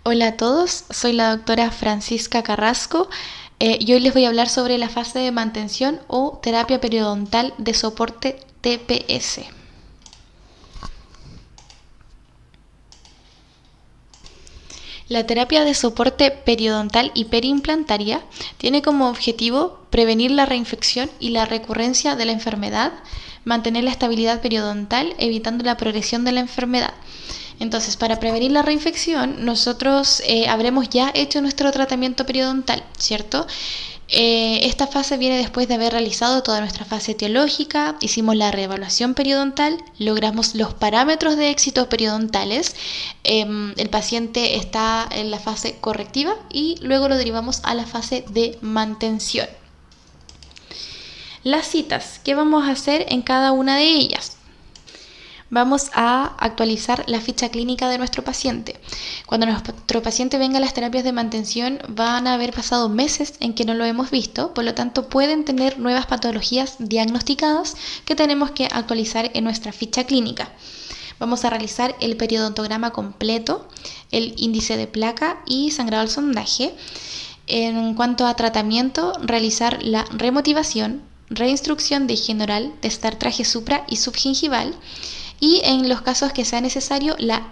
Hola a todos, soy la doctora Francisca Carrasco y hoy les voy a hablar sobre la fase de mantención o terapia periodontal de soporte TPS. La terapia de soporte periodontal y periimplantaria tiene como objetivo prevenir la reinfección y la recurrencia de la enfermedad, mantener la estabilidad periodontal evitando la progresión de la enfermedad. Entonces, para prevenir la reinfección, nosotros habremos ya hecho nuestro tratamiento periodontal, ¿cierto? Esta fase viene después de haber realizado toda nuestra fase etiológica, hicimos la reevaluación periodontal, logramos los parámetros de éxito periodontales, el paciente está en la fase correctiva y luego lo derivamos a la fase de mantención. Las citas, ¿qué vamos a hacer en cada una de ellas? Vamos a actualizar la ficha clínica de nuestro paciente. Cuando nuestro paciente venga a las terapias de mantención van a haber pasado meses en que no lo hemos visto, por lo tanto pueden tener nuevas patologías diagnosticadas que tenemos que actualizar en nuestra ficha clínica. Vamos a realizar el periodontograma completo, el índice de placa y sangrado al sondaje. En cuanto a tratamiento, realizar la remotivación, reinstrucción de higiene oral, testar traje supra y subgingival, y en los casos que sea necesario, la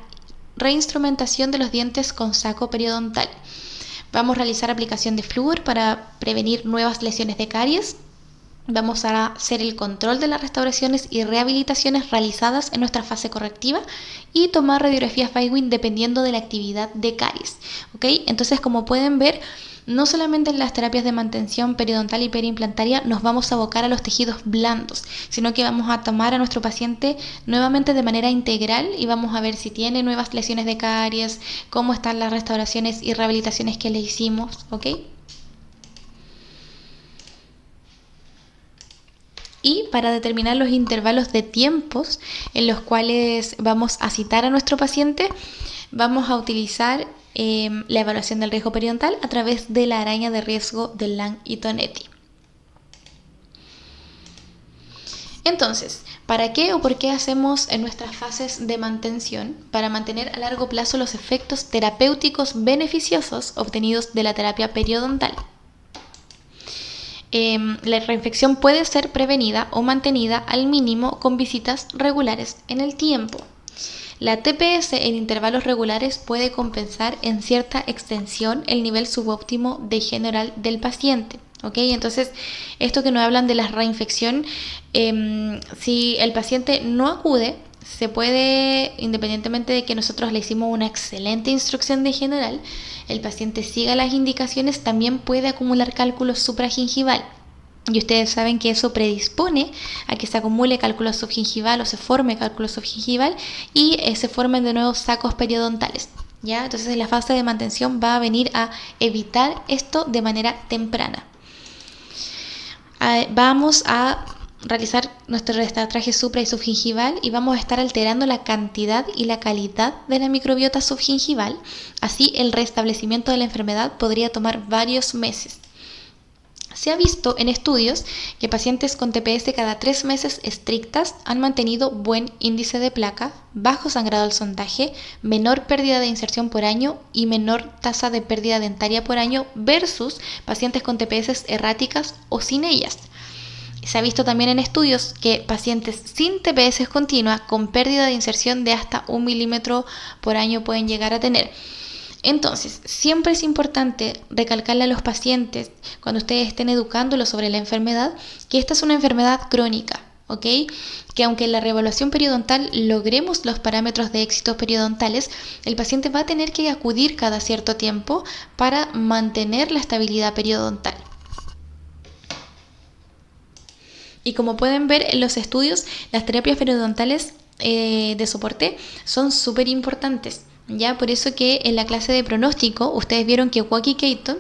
reinstrumentación de los dientes con saco periodontal. Vamos a realizar aplicación de flúor para prevenir nuevas lesiones de caries. Vamos a hacer el control de las restauraciones y rehabilitaciones realizadas en nuestra fase correctiva y tomar radiografías Bywin dependiendo de la actividad de caries. ¿Okay? Entonces, como pueden ver, no solamente en las terapias de mantención periodontal y periimplantaria nos vamos a abocar a los tejidos blandos, sino que vamos a tomar a nuestro paciente nuevamente de manera integral y vamos a ver si tiene nuevas lesiones de caries, cómo están las restauraciones y rehabilitaciones que le hicimos, ¿ok? Y para determinar los intervalos de tiempos en los cuales vamos a citar a nuestro paciente, vamos a utilizar la evaluación del riesgo periodontal a través de la araña de riesgo de Lang y Tonetti. Entonces, ¿para qué o por qué hacemos en nuestras fases de mantención? Para mantener a largo plazo los efectos terapéuticos beneficiosos obtenidos de la terapia periodontal. La reinfección puede ser prevenida o mantenida al mínimo con visitas regulares en el tiempo. La TPS en intervalos regulares puede compensar en cierta extensión el nivel subóptimo de higiene oral del paciente. ¿Okay? Entonces, esto que nos hablan de la reinfección, si el paciente no acude, se puede, independientemente de que nosotros le hicimos una excelente instrucción de general, el paciente siga las indicaciones, también puede acumular cálculo supragingival. Y ustedes saben que eso predispone a que se acumule cálculo subgingival o se forme cálculo subgingival y se formen de nuevo sacos periodontales. ¿Ya? Entonces la fase de mantención va a venir a evitar esto de manera temprana. Vamos a realizar nuestro traje supra y subgingival y vamos a estar alterando la cantidad y la calidad de la microbiota subgingival. Así el restablecimiento de la enfermedad podría tomar varios meses. Se ha visto en estudios que pacientes con TPS cada 3 meses estrictas han mantenido buen índice de placa, bajo sangrado al sondaje, menor pérdida de inserción por año y menor tasa de pérdida dentaria por año versus pacientes con TPS erráticas o sin ellas. Se ha visto también en estudios que pacientes sin TPS continua con pérdida de inserción de hasta 1 milímetro por año pueden llegar a tener. Entonces, siempre es importante recalcarle a los pacientes, cuando ustedes estén educándolos sobre la enfermedad, que esta es una enfermedad crónica, ¿ok? Que aunque en la reevaluación periodontal logremos los parámetros de éxito periodontales, el paciente va a tener que acudir cada cierto tiempo para mantener la estabilidad periodontal. Y como pueden ver en los estudios, las terapias periodontales de soporte son súper importantes. Ya por eso que en la clase de pronóstico ustedes vieron que Waukee Caton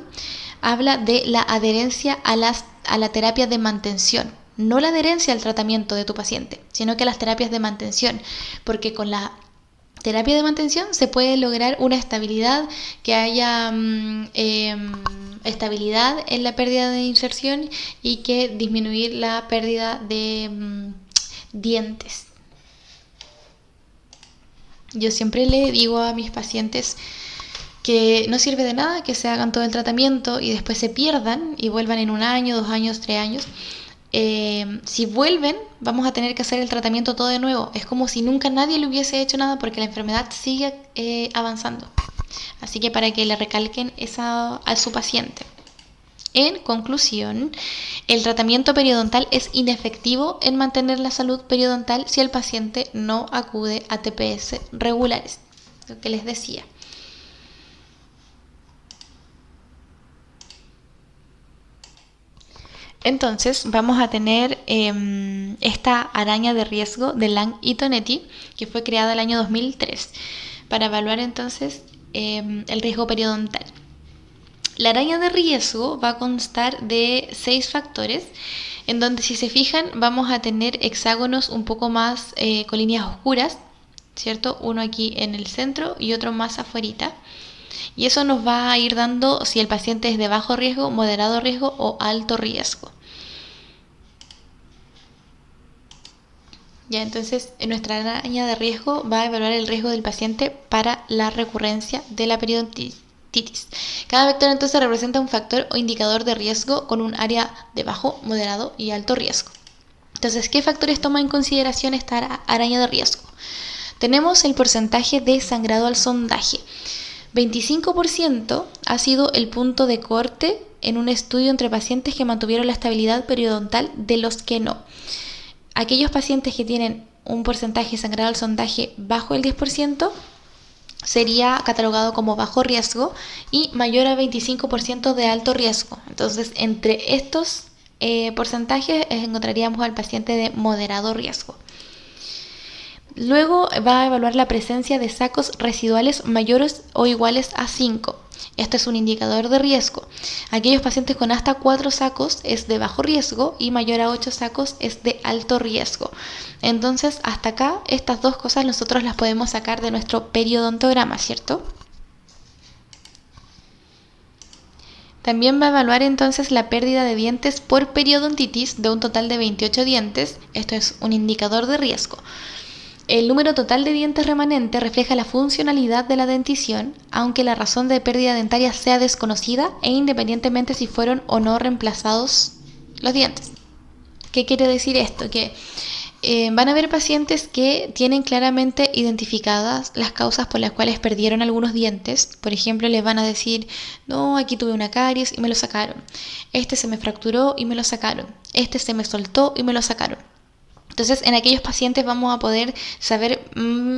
habla de la adherencia a la terapia de mantención, no la adherencia al tratamiento de tu paciente, sino que a las terapias de mantención, porque con la terapia de mantención se puede lograr una estabilidad, que haya estabilidad en la pérdida de inserción y que disminuir la pérdida de dientes. Yo siempre le digo a mis pacientes que no sirve de nada que se hagan todo el tratamiento y después se pierdan y vuelvan en 1 año, 2 años, 3 años. Si vuelven, vamos a tener que hacer el tratamiento todo de nuevo. Es como si nunca nadie le hubiese hecho nada porque la enfermedad sigue avanzando. Así que para que le recalquen a su paciente. En conclusión, el tratamiento periodontal es inefectivo en mantener la salud periodontal si el paciente no acude a TPS regulares, lo que les decía. Entonces vamos a tener esta araña de riesgo de Lang y Tonetti, que fue creada el año 2003, para evaluar entonces el riesgo periodontal. La araña de riesgo va a constar de 6 factores, en donde si se fijan vamos a tener hexágonos un poco más con líneas oscuras, ¿cierto? Uno aquí en el centro y otro más afuerita. Y eso nos va a ir dando si el paciente es de bajo riesgo, moderado riesgo o alto riesgo. Ya, entonces nuestra araña de riesgo va a evaluar el riesgo del paciente para la recurrencia de la periodontitis. Cada vector entonces representa un factor o indicador de riesgo con un área de bajo, moderado y alto riesgo. Entonces, ¿qué factores toma en consideración esta araña de riesgo? Tenemos el porcentaje de sangrado al sondaje. 25% ha sido el punto de corte en un estudio entre pacientes que mantuvieron la estabilidad periodontal de los que no. Aquellos pacientes que tienen un porcentaje de sangrado al sondaje bajo el 10% sería catalogado como bajo riesgo y mayor a 25% de alto riesgo. Entonces, entre estos porcentajes encontraríamos al paciente de moderado riesgo. Luego va a evaluar la presencia de sacos residuales mayores o iguales a 5. Esto es un indicador de riesgo. Aquellos pacientes con hasta 4 sacos es de bajo riesgo y mayor a 8 sacos es de alto riesgo. Entonces, hasta acá, estas dos cosas nosotros las podemos sacar de nuestro periodontograma, ¿cierto? También va a evaluar entonces la pérdida de dientes por periodontitis de un total de 28 dientes. Esto es un indicador de riesgo. El número total de dientes remanente refleja la funcionalidad de la dentición, aunque la razón de pérdida dentaria sea desconocida e independientemente si fueron o no reemplazados los dientes. ¿Qué quiere decir esto? Que van a haber pacientes que tienen claramente identificadas las causas por las cuales perdieron algunos dientes. Por ejemplo, les van a decir, no, aquí tuve una caries y me lo sacaron. Este se me fracturó y me lo sacaron. Este se me soltó y me lo sacaron. Entonces, en aquellos pacientes vamos a poder saber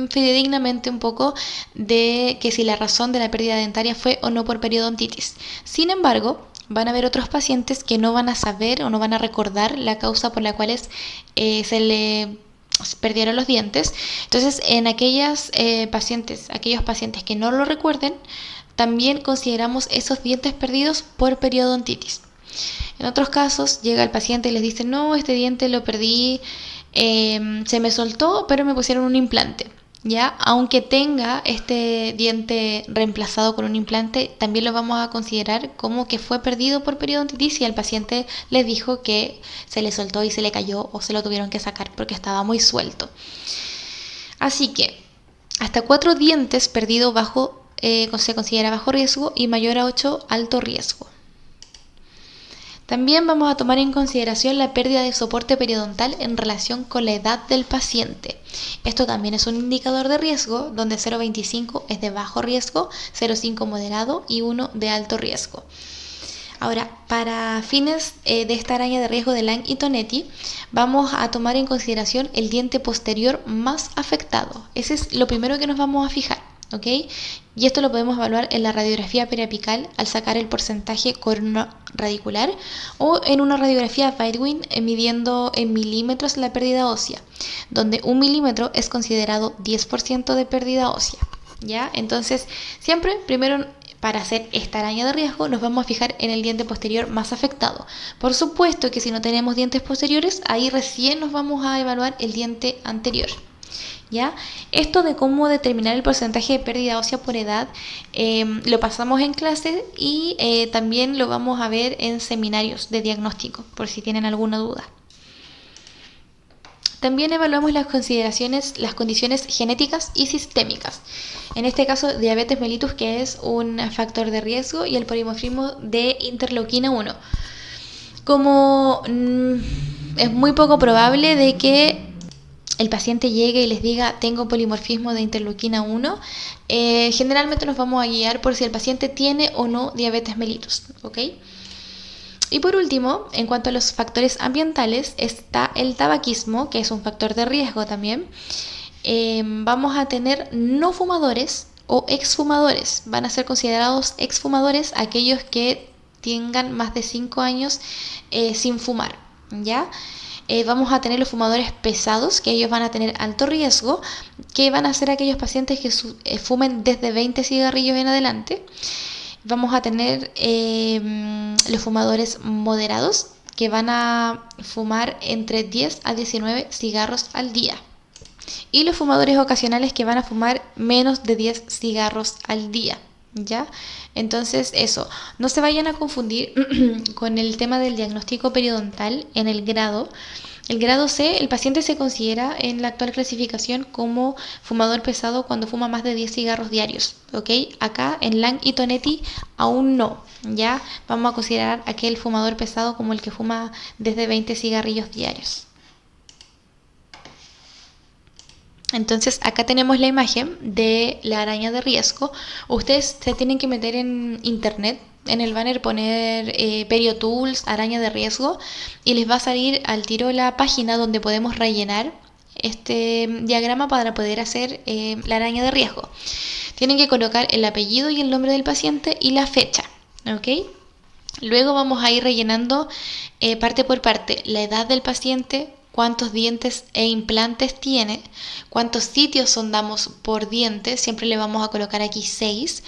fidedignamente un poco de que si la razón de la pérdida dentaria fue o no por periodontitis. Sin embargo, van a haber otros pacientes que no van a saber o no van a recordar la causa por la cual se le perdieron los dientes. Entonces, en aquellos pacientes que no lo recuerden, también consideramos esos dientes perdidos por periodontitis. En otros casos, llega el paciente y les dice, no, este diente lo perdí, se me soltó, pero me pusieron un implante. ¿Ya? Aunque tenga este diente reemplazado con un implante, también lo vamos a considerar como que fue perdido por periodontitis y el paciente les dijo que se le soltó y se le cayó o se lo tuvieron que sacar porque estaba muy suelto. Así que hasta 4 dientes perdidos se considera bajo riesgo y mayor a 8 alto riesgo. También vamos a tomar en consideración la pérdida de soporte periodontal en relación con la edad del paciente. Esto también es un indicador de riesgo, donde 0,25 es de bajo riesgo, 0,5 moderado y 1 de alto riesgo. Ahora, para fines de esta araña de riesgo de Lang y Tonetti, vamos a tomar en consideración el diente posterior más afectado. Ese es lo primero que nos vamos a fijar. ¿Ok? Y esto lo podemos evaluar en la radiografía periapical al sacar el porcentaje corona-radicular o en una radiografía Weitwin midiendo en milímetros la pérdida ósea, donde 1 milímetro es considerado 10% de pérdida ósea. ¿Ya? Entonces, siempre, primero, para hacer esta araña de riesgo, nos vamos a fijar en el diente posterior más afectado. Por supuesto que si no tenemos dientes posteriores, ahí recién nos vamos a evaluar el diente anterior. ¿Ya? Esto de cómo determinar el porcentaje de pérdida ósea por edad lo pasamos en clase y también lo vamos a ver en seminarios de diagnóstico, por si tienen alguna duda. También evaluamos las condiciones genéticas y sistémicas. En este caso, diabetes mellitus, que es un factor de riesgo, y el polimorfismo de interleuquina 1. Como es muy poco probable de que el paciente llegue y les diga tengo polimorfismo de interleuquina 1, generalmente nos vamos a guiar por si el paciente tiene o no diabetes mellitus, ¿ok? Y por último, en cuanto a los factores ambientales, está el tabaquismo, que es un factor de riesgo también. Vamos a tener no fumadores o exfumadores. Van a ser considerados exfumadores aquellos que tengan más de 5 años sin fumar, ¿ya? Vamos a tener los fumadores pesados, que ellos van a tener alto riesgo, que van a ser aquellos pacientes que fumen desde 20 cigarrillos en adelante. Vamos a tener los fumadores moderados, que van a fumar entre 10 a 19 cigarros al día. Y los fumadores ocasionales, que van a fumar menos de 10 cigarros al día, ¿ya? Entonces eso, no se vayan a confundir con el tema del diagnóstico periodontal en el grado. El grado C, el paciente se considera en la actual clasificación como fumador pesado cuando fuma más de 10 cigarros diarios, ¿ok? Acá en Lang y Tonetti aún no, ¿ya? Vamos a considerar aquel fumador pesado como el que fuma desde 20 cigarrillos diarios. Entonces acá tenemos la imagen de la araña de riesgo. Ustedes se tienen que meter en internet, en el banner poner PerioTools, araña de riesgo, y les va a salir al tiro la página donde podemos rellenar este diagrama para poder hacer la araña de riesgo. Tienen que colocar el apellido y el nombre del paciente y la fecha, ¿ok? Luego vamos a ir rellenando parte por parte, la edad del paciente, cuántos dientes e implantes tiene, cuántos sitios sondamos por diente, siempre le vamos a colocar aquí 6,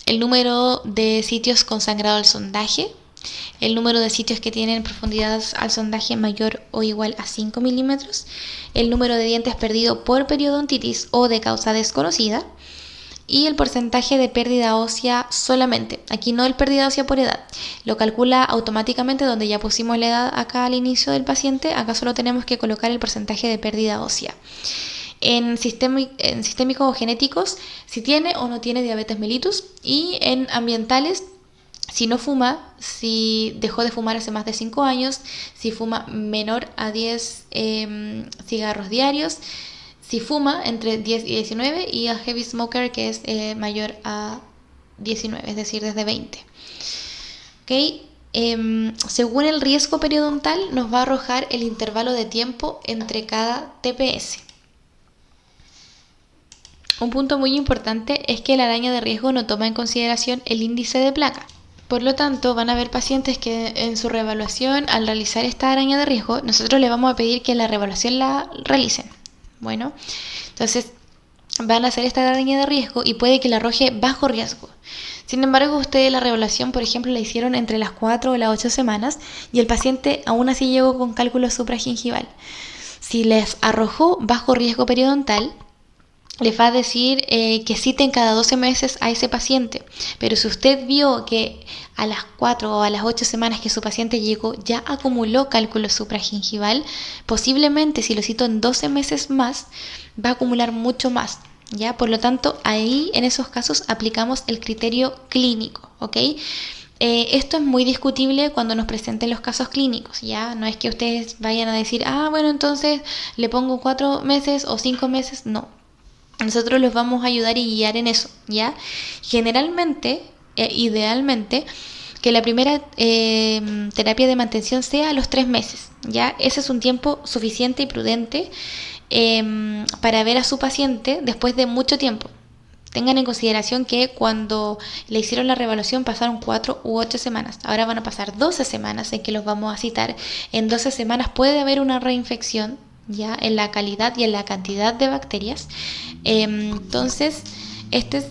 el número de sitios con sangrado al sondaje, el número de sitios que tienen profundidad al sondaje mayor o igual a 5 milímetros, el número de dientes perdido por periodontitis o de causa desconocida, y el porcentaje de pérdida ósea solamente. Aquí no el pérdida ósea por edad. Lo calcula automáticamente donde ya pusimos la edad acá al inicio del paciente. Acá solo tenemos que colocar el porcentaje de pérdida ósea. En sistémicos o genéticos, si tiene o no tiene diabetes mellitus. Y en ambientales, si no fuma, si dejó de fumar hace más de 5 años, si fuma menor a 10 cigarros diarios, si fuma entre 10 y 19, y a heavy smoker, que es mayor a 19, es decir, desde 20. ¿Okay? Según el riesgo periodontal, nos va a arrojar el intervalo de tiempo entre cada TPS. Un punto muy importante es que la araña de riesgo no toma en consideración el índice de placa. Por lo tanto, van a haber pacientes que en su reevaluación, al realizar esta araña de riesgo, nosotros les vamos a pedir que la reevaluación la realicen. Bueno, entonces van a hacer esta araña de riesgo y puede que la arroje bajo riesgo. Sin embargo, ustedes la revelación, por ejemplo, la hicieron entre las 4 o las 8 semanas y el paciente aún así llegó con cálculo supragingival. Si les arrojó bajo riesgo periodontal, les va a decir que citen cada 12 meses a ese paciente. Pero si usted vio que a las 4 o a las 8 semanas que su paciente llegó ya acumuló cálculo supragingival, posiblemente si lo cito en 12 meses más, va a acumular mucho más, ¿ya? Por lo tanto, ahí en esos casos aplicamos el criterio clínico, ¿ok? Esto es muy discutible cuando nos presenten los casos clínicos, ¿ya? No es que ustedes vayan a decir, bueno, entonces le pongo 4 meses o 5 meses, no. Nosotros los vamos a ayudar y guiar en eso, ¿ya? Generalmente, idealmente, que la primera terapia de mantención sea a los 3 meses, ¿ya? Ese es un tiempo suficiente y prudente para ver a su paciente después de mucho tiempo. Tengan en consideración que cuando le hicieron la reevaluación pasaron 4 u 8 semanas. Ahora van a pasar 12 semanas en que los vamos a citar. En 12 semanas puede haber una reinfección, ya, en la calidad y en la cantidad de bacterias. Entonces, este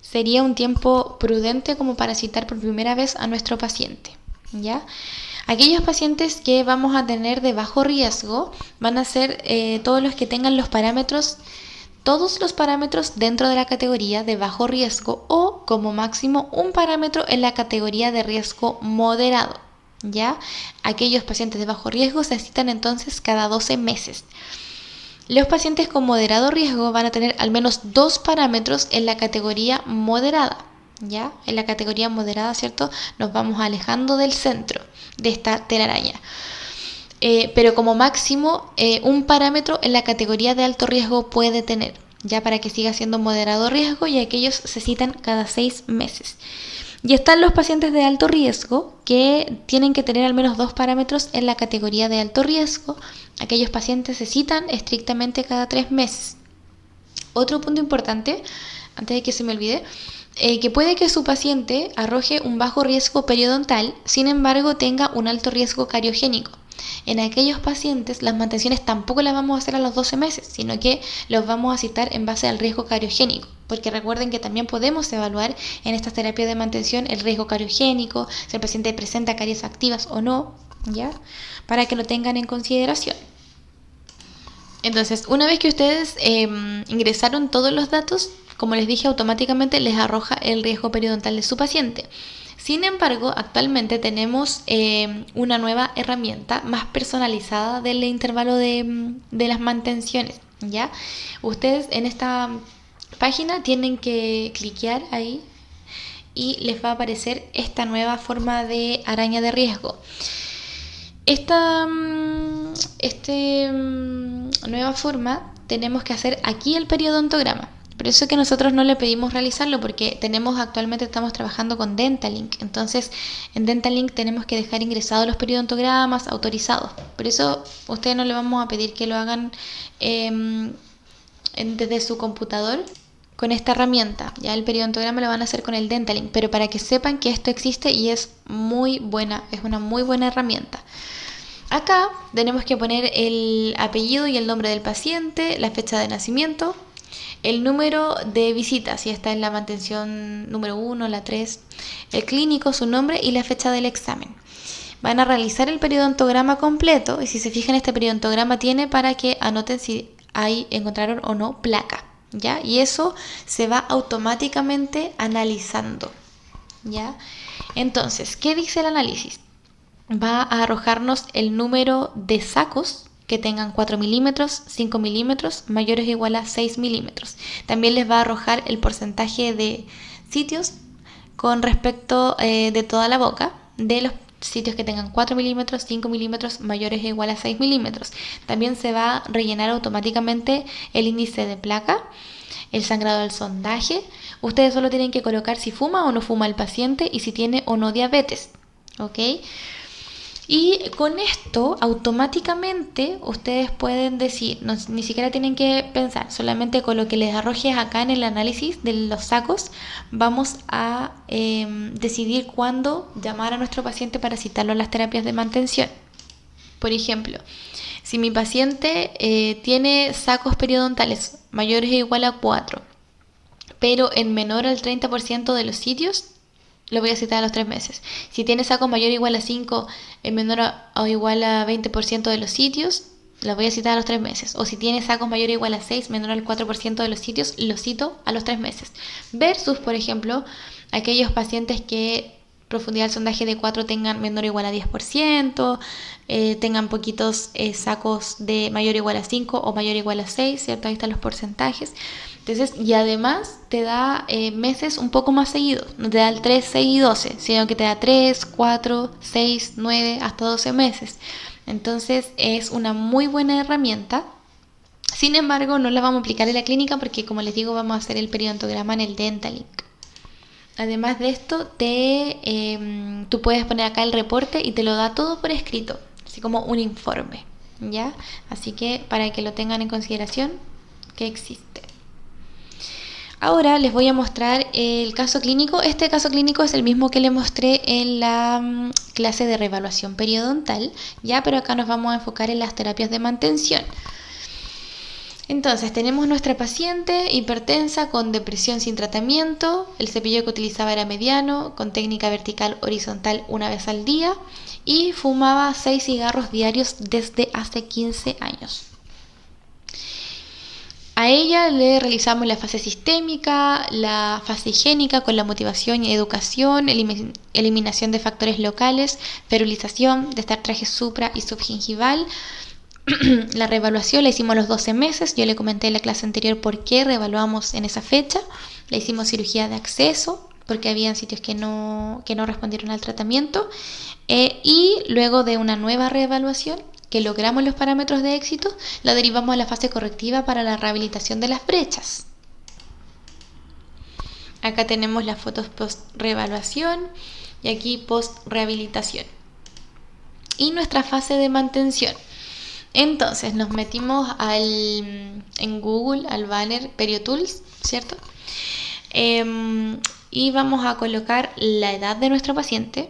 sería un tiempo prudente como para citar por primera vez a nuestro paciente, ¿ya? Aquellos pacientes que vamos a tener de bajo riesgo van a ser todos los que tengan todos los parámetros dentro de la categoría de bajo riesgo o como máximo un parámetro en la categoría de riesgo moderado, ¿ya? Aquellos pacientes de bajo riesgo se citan entonces cada 12 meses. Los pacientes con moderado riesgo van a tener al menos 2 parámetros en la categoría moderada, ¿ya? En la categoría moderada, ¿cierto? Nos vamos alejando del centro de esta telaraña. Pero como máximo, un parámetro en la categoría de alto riesgo puede tener, ya para que siga siendo moderado riesgo, y aquellos se citan cada 6 meses. Y están los pacientes de alto riesgo que tienen que tener al menos 2 parámetros en la categoría de alto riesgo. Aquellos pacientes se citan estrictamente cada 3 meses. Otro punto importante, antes de que se me olvide, que puede que su paciente arroje un bajo riesgo periodontal, sin embargo tenga un alto riesgo cariogénico. En aquellos pacientes las mantenciones tampoco las vamos a hacer a los 12 meses, sino que los vamos a citar en base al riesgo cariogénico, porque recuerden que también podemos evaluar en estas terapias de mantención el riesgo cariogénico, si el paciente presenta caries activas o no, ¿ya? Para que lo tengan en consideración. Entonces, una vez que ustedes ingresaron todos los datos, como les dije, automáticamente les arroja el riesgo periodontal de su paciente. Sin embargo, actualmente tenemos una nueva herramienta más personalizada del intervalo de las mantenciones, ¿ya? Ustedes en esta página tienen que cliquear ahí y les va a aparecer esta nueva forma de araña de riesgo. Esta nueva forma tenemos que hacer aquí el periodontograma. Por eso que nosotros no le pedimos realizarlo, porque actualmente estamos trabajando con Dentalink. Entonces en Dentalink tenemos que dejar ingresados los periodontogramas autorizados. Por eso ustedes no le vamos a pedir que lo hagan desde su computador con esta herramienta. Ya el periodontograma lo van a hacer con el Dentalink, pero para que sepan que esto existe y es muy buena, es una muy buena herramienta. Acá tenemos que poner el apellido y el nombre del paciente, la fecha de nacimiento, el número de visitas, si está en la mantención número 1, la 3, el clínico, su nombre y la fecha del examen. Van a realizar el periodontograma completo, y si se fijan, este periodontograma tiene para que anoten si encontraron o no placa, ¿ya? Y eso se va automáticamente analizando, ¿ya? Entonces, ¿qué dice el análisis? Va a arrojarnos el número de sacos que tengan 4 milímetros, 5 milímetros, mayores o igual a 6 milímetros. También les va a arrojar el porcentaje de sitios con respecto de toda la boca, de los sitios que tengan 4 milímetros, 5 milímetros, mayores o igual a 6 milímetros. También se va a rellenar automáticamente el índice de placa, el sangrado del sondaje. Ustedes solo tienen que colocar si fuma o no fuma el paciente y si tiene o no diabetes, ¿ok? Y con esto automáticamente ustedes pueden decir, ni siquiera tienen que pensar, solamente con lo que les arrojes acá en el análisis de los sacos, vamos a decidir cuándo llamar a nuestro paciente para citarlo a las terapias de mantención. Por ejemplo, si mi paciente tiene sacos periodontales mayores o igual a 4, pero en menor al 30% de los sitios, lo voy a citar a los 3 meses. Si tiene sacos mayor o igual a 5, en menor o igual a 20% de los sitios, lo voy a citar a los 3 meses. O si tiene sacos mayor o igual a 6, menor al 4% de los sitios, lo cito a los 3 meses. Versus, por ejemplo, aquellos pacientes que profundidad del sondaje de 4 tengan menor o igual a 10%, tengan poquitos sacos de mayor o igual a 5 o mayor o igual a 6, ¿cierto? Ahí están los porcentajes. Entonces, y además te da meses un poco más seguidos, no te da el 3, 6 y 12, sino que te da 3, 4, 6, 9, hasta 12 meses. Entonces es una muy buena herramienta. Sin embargo, no la vamos a aplicar en la clínica porque, como les digo, vamos a hacer el periodontograma en el Dentalink. Además de esto, tú puedes poner acá el reporte y te lo da todo por escrito, así como un informe, ¿ya? Así que para que lo tengan en consideración, que existe. Ahora les voy a mostrar el caso clínico. Este caso clínico es el mismo que les mostré en la clase de reevaluación periodontal, ¿ya? Pero acá nos vamos a enfocar en las terapias de mantención. Entonces, tenemos nuestra paciente hipertensa con depresión sin tratamiento. El cepillo que utilizaba era mediano, con técnica vertical horizontal una vez al día, y fumaba 6 cigarros diarios desde hace 15 años. A ella le realizamos la fase sistémica, la fase higiénica con la motivación y educación, eliminación de factores locales, ferulización, destartraje supra y subgingival. La reevaluación la hicimos a los 12 meses. Yo le comenté en la clase anterior por qué reevaluamos en esa fecha. Le hicimos cirugía de acceso porque habían sitios que no respondieron al tratamiento. Y luego de una nueva reevaluación, que logramos los parámetros de éxito, la derivamos a la fase correctiva para la rehabilitación de las brechas. Acá tenemos las fotos post-reevaluación y aquí post-rehabilitación. Y nuestra fase de mantención. Entonces nos metimos en Google al banner PerioTools, ¿cierto? Y vamos a colocar la edad de nuestro paciente,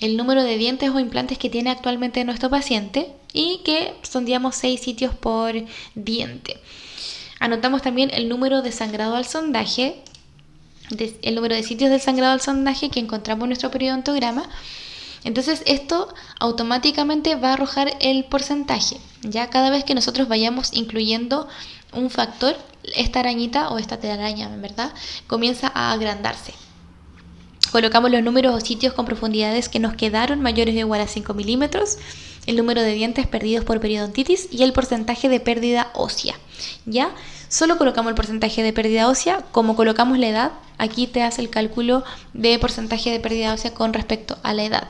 el número de dientes o implantes que tiene actualmente nuestro paciente y que sondeamos 6 sitios por diente. Anotamos también el número de sangrado al sondaje, el número de sitios del sangrado al sondaje que encontramos en nuestro periodontograma. Entonces esto automáticamente va a arrojar el porcentaje. Ya cada vez que nosotros vayamos incluyendo un factor, esta arañita o esta telaraña, en verdad, comienza a agrandarse. Colocamos los números o sitios con profundidades que nos quedaron mayores o igual a 5 milímetros, el número de dientes perdidos por periodontitis y el porcentaje de pérdida ósea. ¿Ya? Solo colocamos el porcentaje de pérdida ósea. Como colocamos la edad, aquí te hace el cálculo de porcentaje de pérdida ósea con respecto a la edad.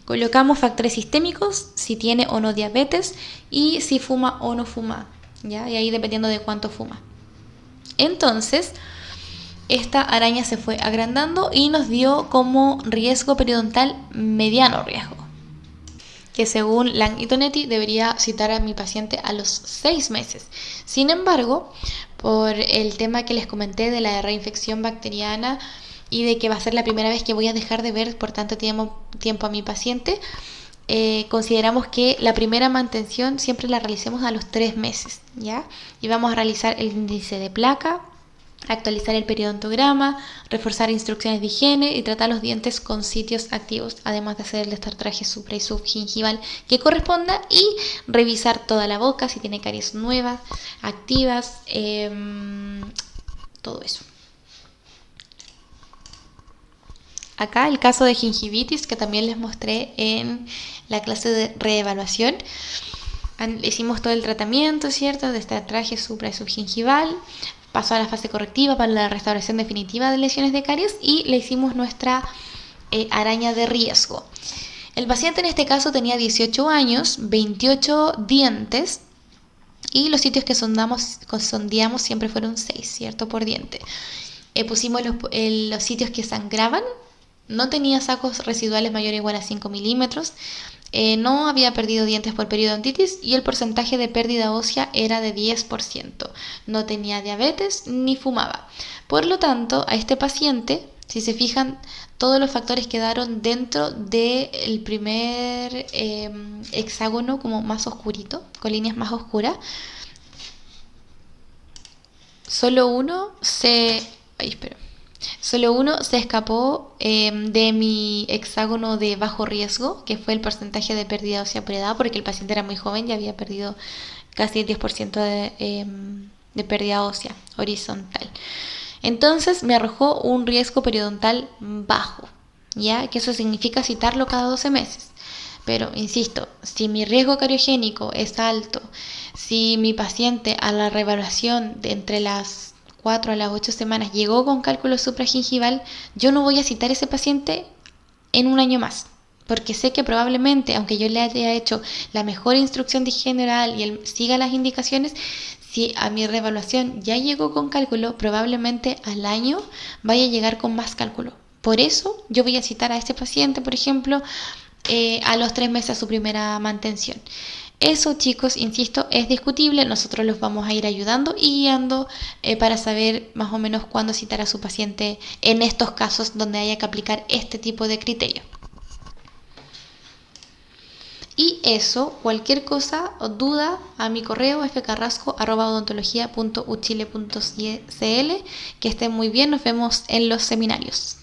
Colocamos factores sistémicos, si tiene o no diabetes y si fuma o no fuma, ¿ya? Y ahí dependiendo de cuánto fuma. Entonces, esta araña se fue agrandando y nos dio como riesgo periodontal mediano riesgo, que según Lang y Tonetti debería citar a mi paciente a los 6 meses. Sin embargo, por el tema que les comenté de la reinfección bacteriana y de que va a ser la primera vez que voy a dejar de ver por tanto tiempo a mi paciente, consideramos que la primera mantención siempre la realicemos a los 3 meses, ¿ya? Y vamos a realizar el índice de placa, actualizar el periodontograma, reforzar instrucciones de higiene y tratar los dientes con sitios activos, además de hacer el destartraje supra y subgingival que corresponda y revisar toda la boca si tiene caries nuevas, activas, todo eso. Acá el caso de gingivitis que también les mostré en la clase de reevaluación. Hicimos todo el tratamiento, ¿cierto? De destartraje supra y subgingival. Pasó a la fase correctiva para la restauración definitiva de lesiones de caries y le hicimos nuestra araña de riesgo. El paciente en este caso tenía 18 años, 28 dientes y los sitios que sondeamos siempre fueron 6, ¿cierto? Por diente. Pusimos los sitios que sangraban, no tenía sacos residuales mayores o igual a 5 milímetros, no había perdido dientes por periodontitis y el porcentaje de pérdida ósea era de 10%. No tenía diabetes ni fumaba. Por lo tanto, a este paciente, si se fijan, todos los factores quedaron dentro del primer hexágono como más oscurito, con líneas más oscuras. Solo uno se escapó de mi hexágono de bajo riesgo, que fue el porcentaje de pérdida ósea por edad, porque el paciente era muy joven y había perdido casi el 10% de pérdida ósea horizontal. Entonces me arrojó un riesgo periodontal bajo, ¿ya? Que eso significa citarlo cada 12 meses. Pero, insisto, si mi riesgo cariogénico es alto, si mi paciente a la reevaluación de entre las 4 a las 8 semanas llegó con cálculo supragingival, yo no voy a citar a ese paciente en un año más, porque sé que probablemente, aunque yo le haya hecho la mejor instrucción de higiene oral y él siga las indicaciones, si a mi reevaluación ya llegó con cálculo, probablemente al año vaya a llegar con más cálculo. Por eso yo voy a citar a este paciente, por ejemplo, a los 3 meses a su primera mantención. Eso, chicos, insisto, es discutible. Nosotros los vamos a ir ayudando y guiando para saber más o menos cuándo citar a su paciente en estos casos donde haya que aplicar este tipo de criterio. Y eso, cualquier cosa o duda, a mi correo fcarrasco@odontologia.uchile.cl. Que estén muy bien, nos vemos en los seminarios.